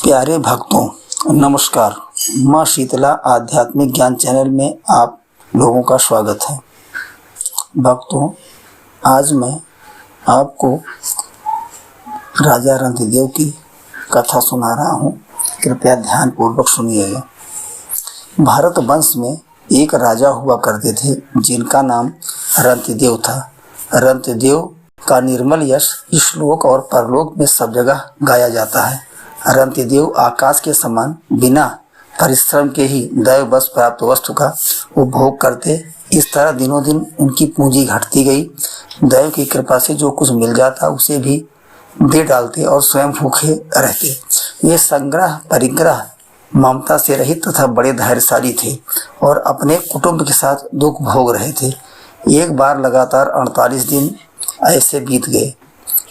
प्यारे भक्तों नमस्कार। माँ शीतला आध्यात्मिक ज्ञान चैनल में आप लोगों का स्वागत है। भक्तों, आज मैं आपको राजा रंतिदेव की कथा सुना रहा हूँ। कृपया ध्यान पूर्वक सुनिएगा। भारत वंश में एक राजा हुआ करते थे जिनका नाम रंतिदेव था। रंतिदेव का निर्मल यश इहलोक और परलोक में सब जगह गाया जाता है। रंतिदेव आकाश के समान बिना परिश्रम के ही दैववश प्राप्त वस्तु का उपभोग करते। इस तरह दिनों दिन उनकी पूंजी घटती गई। दैव की कृपा से जो कुछ मिल जाता उसे भी दे डालते और स्वयं भूखे रहते। वे संग्रह परिग्रह ममता से रहित तथा बड़े धैर्यशाली थे और अपने कुटुंब के साथ दुख भोग रहे थे। एक बार लगातार 48 दिन ऐसे बीत गए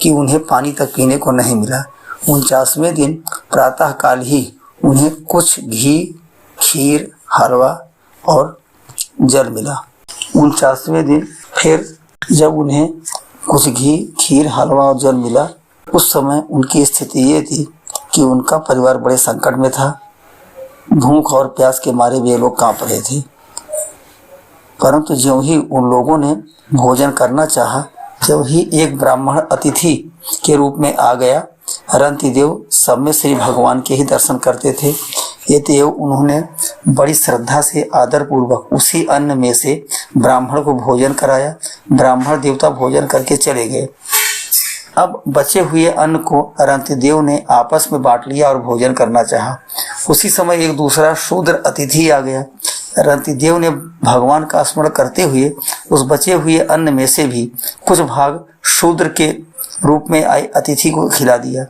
कि उन्हें पानी तक पीने को नहीं मिला। 49वें दिन प्रातः काल ही उन्हें कुछ घी, खीर, हलवा और जल मिला। 49वें दिन फिर जब उन्हें कुछ घी, खीर, हलवा और जल मिला, उस समय उनकी स्थिति ये थी कि उनका परिवार बड़े संकट में था। भूख और प्यास के मारे वे लोग कांप रहे थे। परंतु ज्यों ही उन लोगों ने भोजन करना चाहा, जब ही एक ब्राह्मण अतिथि के रूप में आ गया। रंतिदेव सब में श्री भगवान के ही दर्शन करते थे। अतएव उन्होंने बड़ी श्रद्धा से आदर पूर्वक उसी अन्न में से ब्राह्मण को भोजन कराया। ब्राह्मण देवता भोजन करके चले गए। अब बचे हुए अन्न को रंतिदेव ने आपस में बांट लिया और भोजन करना चाहा। उसी समय एक दूसरा शूद्र अतिथि आ गया। रंतिदेव ने भगवान का स्मरण करते हुए उस बचे हुए अन्न में से भी कुछ भाग शूद्र के रूप में आए अतिथि को खिला दिया।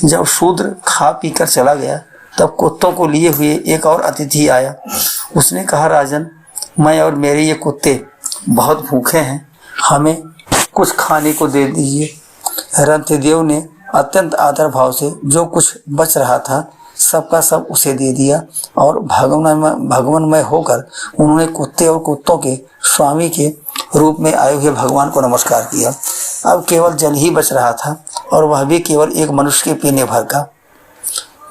जब शूद्र खा पी कर चला गया, तब कुत्तों को लिए हुए एक और अतिथि आया। उसने कहा, राजन, मैं और मेरे ये कुत्ते बहुत भूखे हैं, हमें कुछ खाने को दे दीजिए। रंतिदेव ने अत्यंत आदर भाव से जो कुछ बच रहा था सबका सब उसे दे दिया और भगवानमय होकर उन्होंने कुत्ते और कुत्तों के स्वामी के रूप में आए हुए भगवान को नमस्कार किया। अब केवल जल ही बच रहा था और वह भी केवल एक मनुष्य के पीने भर का।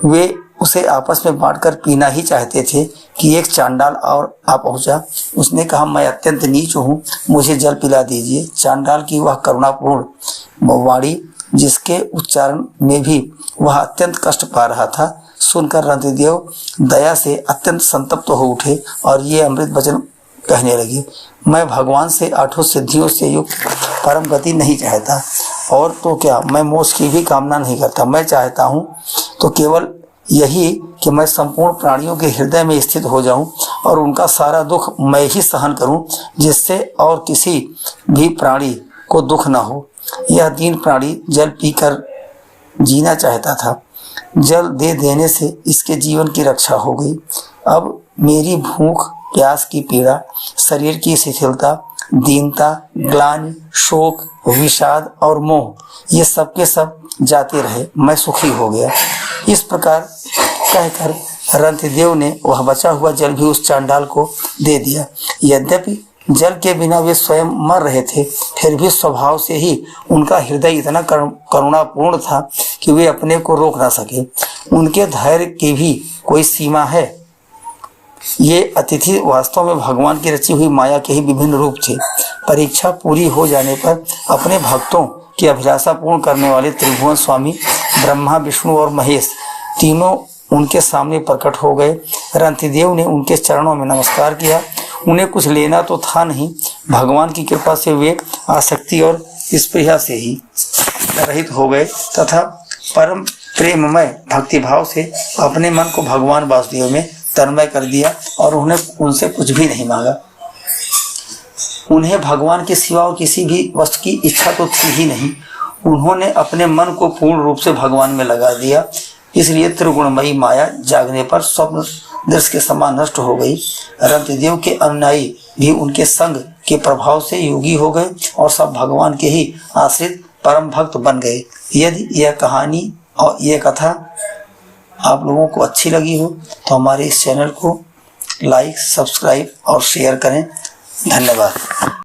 वे उसे आपस में बांटकर पीना ही चाहते थे कि एक चांडाल और आ पहुंचा। उसने कहा, मैं अत्यंत नीच हूँ, मुझे जल पिला दीजिए। चांडाल की वह करुणापूर्ण वाणी, जिसके उच्चारण में भी वह अत्यंत कष्ट पा रहा था, सुनकर रंतिदेव दया से अत्यंत संतप्त हो उठे और ये अमृत वचन कहने लगे, मैं भगवान से 8 सिद्धियों से युक्त परम गति नहीं चाहता, और तो क्या, मैं मोक्ष की भी कामना नहीं करता। मैं चाहता हूँ तो केवल यही कि मैं संपूर्ण प्राणियों के हृदय में स्थित हो जाऊं और उनका सारा दुख मैं ही सहन करूं, जिससे और किसी भी प्राणी को दुख न हो। यह दीन प्राणी जल पीकर जीना चाहता था। जल दे देने से इसके जीवन की रक्षा हो गई। अब मेरी भूख, प्यास की पीड़ा, शरीर की शिथिलता, दीनता, ग्लानि, शोक, विषाद और मोह, ये सब के सब जाते रहे। मैं सुखी हो गया। इस प्रकार कहकर रंतिदेव ने वह बचा हुआ जल भी उस चांडाल को दे दिया। यद्यपि जल के बिना वे स्वयं मर रहे थे, फिर भी स्वभाव से ही उनका हृदय इतना करुणापूर्ण था कि वे अपने को रोक ना सके। उनके धैर्य की भी कोई सीमा है। ये अतिथि वास्तव में भगवान की रची हुई माया के ही विभिन्न रूप थे। परीक्षा पूरी हो जाने पर अपने भक्तों की अभिलाषा पूर्ण करने वाले त्रिभुवन स्वामी ब्रह्मा, विष्णु और महेश तीनों उनके सामने प्रकट हो गए। रंतिदेव ने उनके चरणों में नमस्कार किया। उन्हें कुछ लेना तो था नहीं। भगवान की कृपा से वे आसक्ति और स्पृहा से ही रहित हो गए तथा परम प्रेममय भक्तिभाव से अपने मन को भगवान वासुदेव में तन्मय कर दिया और उन्हें उनसे कुछ भी नहीं मांगा। उन्हें भगवान के सिवा और किसी भी वस्तु की इच्छा तो थी ही नहीं। उन्होंने अपने मन को पूर्ण रूप से भगवान में लगा दिया। इसलिए त्रिगुणमयी माया जागने पर स्वप्न दृश्य के समान नष्ट हो गई। रंतिदेव के अनुयायी भी उनके संग के प्रभाव से योगी हो गए और सब भगवान के ही आश्रित परम भक्त बन गए। यदि यह कहानी और यह कथा आप लोगों को अच्छी लगी हो तो हमारे इस चैनल को लाइक, सब्सक्राइब और शेयर करें। धन्यवाद।